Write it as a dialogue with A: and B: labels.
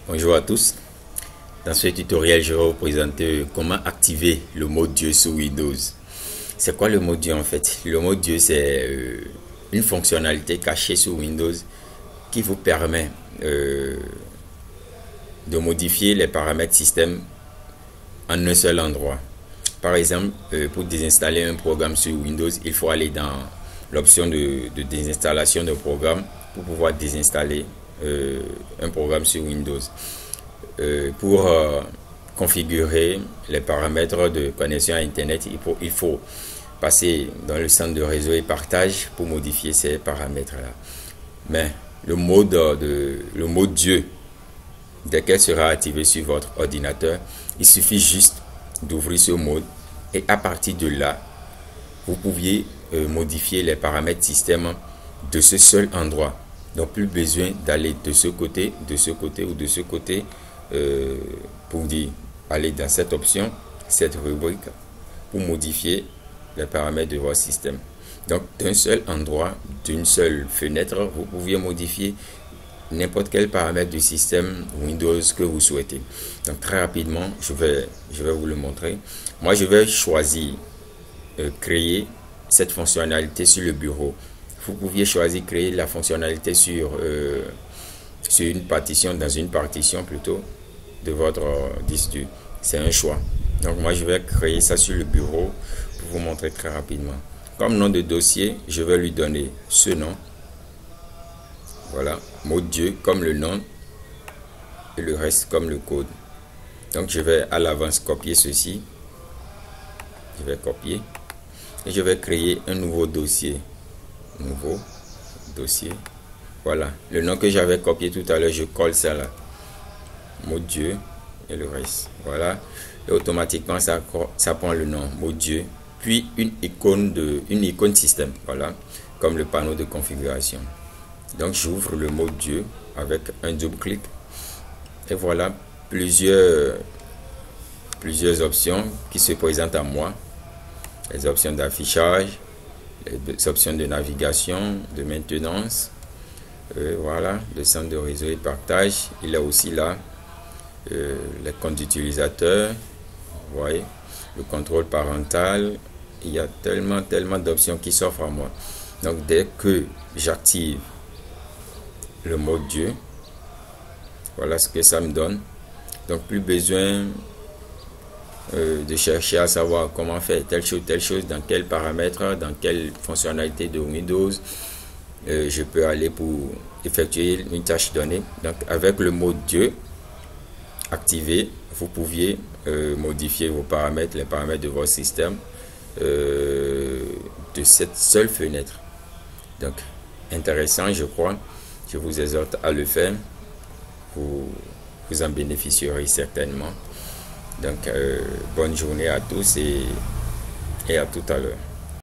A: Bonjour à tous. Dans ce tutoriel, je vais vous présenter comment activer le mode Dieu sur Windows. C'est quoi le mode Dieu en fait? Le mode Dieu, c'est une fonctionnalité cachée sur Windows qui vous permet de modifier les paramètres système en un seul endroit. Par exemple, pour désinstaller un programme sur Windows, il faut aller dans l'option de désinstallation de programme pour pouvoir désinstaller un programme sur Windows. Pour configurer les paramètres de connexion à Internet, il faut passer dans le centre de réseau et partage pour modifier ces paramètres-là. Mais le mode Dieu, dès qu'elle sera activé sur votre ordinateur, il suffit juste d'ouvrir ce mode et à partir de là, vous pouviez modifier les paramètres système de ce seul endroit. Donc plus besoin d'aller de ce côté ou de ce côté pour dire aller dans cette option, cette rubrique pour modifier les paramètres de votre système. Donc d'un seul endroit, d'une seule fenêtre, vous pouviez modifier n'importe quel paramètre du système Windows que vous souhaitez. Donc très rapidement, je vais vous le montrer. Moi, je vais choisir créer cette fonctionnalité sur le bureau. Vous pouviez choisir créer la fonctionnalité sur une partition, dans une partition plutôt de votre disque dur. C'est un choix. Donc moi, je vais créer ça sur le bureau pour vous montrer très rapidement. Comme nom de dossier, je vais lui donner ce nom. Voilà, mode Dieu comme le nom et le reste comme le code. Donc je vais à l'avance copier ceci. Je vais copier et je vais créer un nouveau dossier. Nouveau dossier. Voilà, le nom que j'avais copié tout à l'heure, je colle ça là. Mode Dieu et le reste. Voilà, et automatiquement ça prend le nom mode Dieu, puis une icône système. Voilà, comme le panneau de configuration. Donc j'ouvre le mode Dieu avec un double clic et voilà plusieurs options qui se présentent à moi. Les options d'affichage, les options de navigation, de maintenance, voilà, le centre de réseau et partage. Il y a aussi là les comptes d'utilisateurs, vous voyez, le contrôle parental. Il y a tellement d'options qui s'offrent à moi. Donc dès que j'active le mode Dieu, voilà ce que ça me donne. Donc plus besoin de chercher à savoir comment faire telle chose, dans quel paramètre, dans quelle fonctionnalité de Windows je peux aller pour effectuer une tâche donnée. Donc avec le mode Dieu activé, vous pouviez modifier vos paramètres, les paramètres de votre système de cette seule fenêtre. Donc intéressant, je crois. Je vous exhorte à le faire. Vous en bénéficierez certainement. Donc bonne journée à tous et à tout à l'heure.